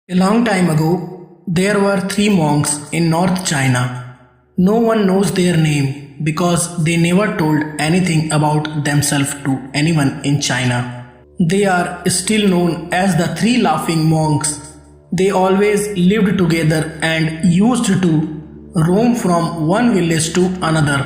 A long time ago, there were three monks in North China. No one knows their name because they never told anything about themselves to anyone in China. They are still known as the three laughing monks. They always lived together and used to roam from one village to another.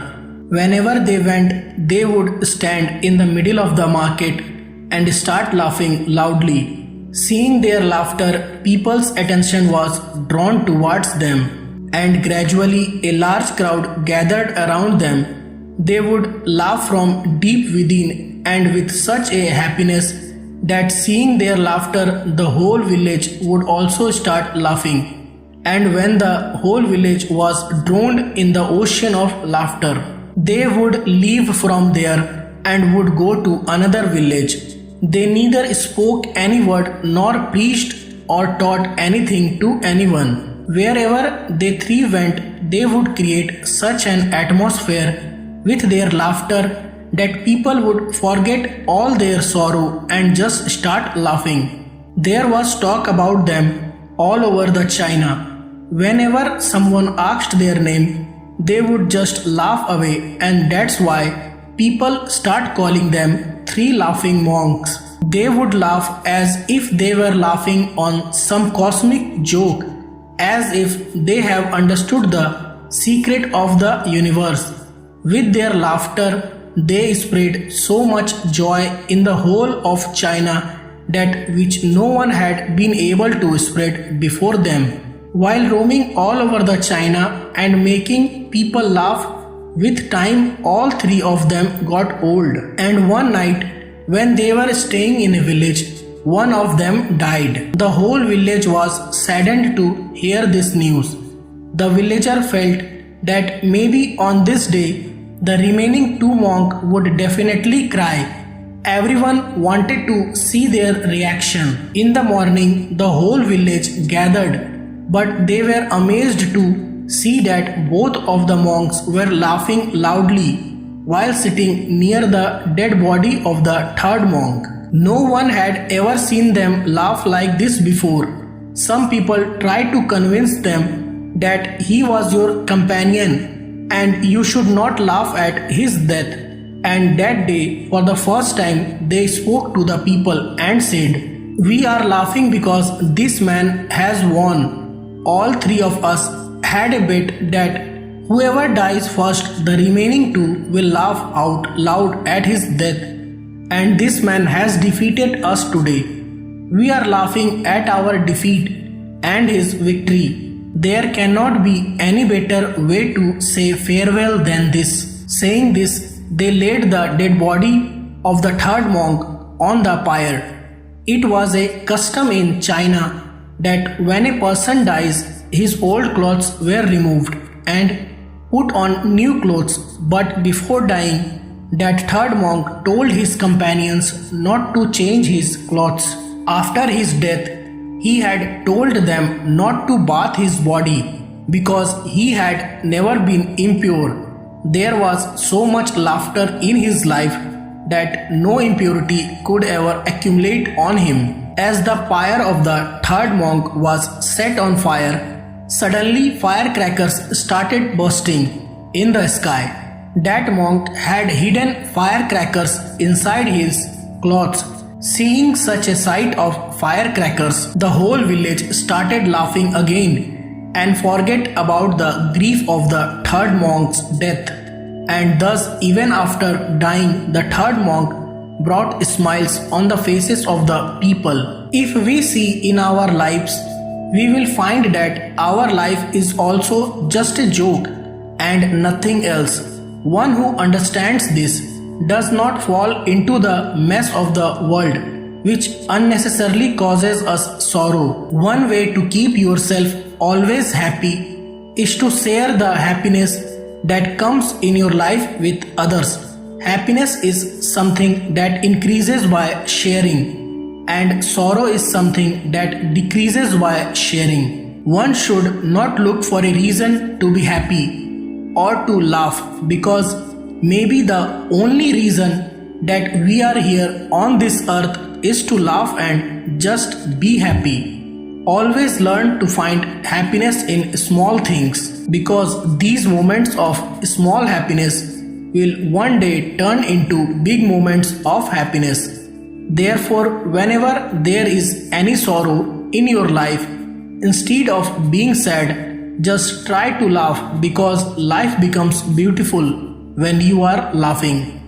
Whenever they went, they would stand in the middle of the market and start laughing loudly. Seeing their laughter, people's attention was drawn towards them, and gradually a large crowd gathered around them. They would laugh from deep within and with such a happiness that seeing their laughter, the whole village would also start laughing. And when the whole village was drowned in the ocean of laughter, they would leave from there and would go to another village. They neither spoke any word nor preached or taught anything to anyone. Wherever they three went, they would create such an atmosphere with their laughter that people would forget all their sorrow and just start laughing. There was talk about them all over the China. Whenever someone asked their name, they would just laugh away, and that's why people start calling them three laughing monks. They would laugh as if they were laughing on some cosmic joke, as if they have understood the secret of the universe. With their laughter, they spread so much joy in the whole of China that which no one had been able to spread before them. While roaming all over the China and making people laugh, with time all three of them got old, and one night when they were staying in a village, one of them died. The whole village was saddened to hear this news. The villager felt that maybe on this day the remaining two monks would definitely cry. Everyone wanted to see their reaction. In the morning, the whole village gathered, but they were amazed to see that both of the monks were laughing loudly while sitting near the dead body of the third monk. No one had ever seen them laugh like this before. Some people tried to convince them that he was your companion and you should not laugh at his death. And that day, for the first time, they spoke to the people and said, "We are laughing because this man has won. All three of us had a bet that whoever dies first, the remaining two will laugh out loud at his death. And this man has defeated us today. We are laughing at our defeat and his victory. There cannot be any better way to say farewell than this." Saying this, they laid the dead body of the third monk on the pyre. It was a custom in China that when a person dies, his old clothes were removed and put on new clothes, but before dying, that third monk told his companions not to change his clothes. After his death, he had told them not to bath his body because he had never been impure. There was so much laughter in his life that no impurity could ever accumulate on him. As the pyre of the third monk was set on fire, suddenly firecrackers started bursting in the sky. That monk had hidden firecrackers inside his clothes. Seeing such a sight of firecrackers, the whole village started laughing again and forget about the grief of the third monk's death. And thus, even after dying, the third monk brought smiles on the faces of the people. If we see in our lives, we will find that our life is also just a joke and nothing else. One who understands this does not fall into the mess of the world, which unnecessarily causes us sorrow. One way to keep yourself always happy is to share the happiness that comes in your life with others. Happiness is something that increases by sharing, and sorrow is something that decreases by sharing. One should not look for a reason to be happy or to laugh, because maybe the only reason that we are here on this earth is to laugh and just be happy. Always learn to find happiness in small things because these moments of small happiness will one day turn into big moments of happiness. Therefore, whenever there is any sorrow in your life, instead of being sad, just try to laugh because life becomes beautiful when you are laughing.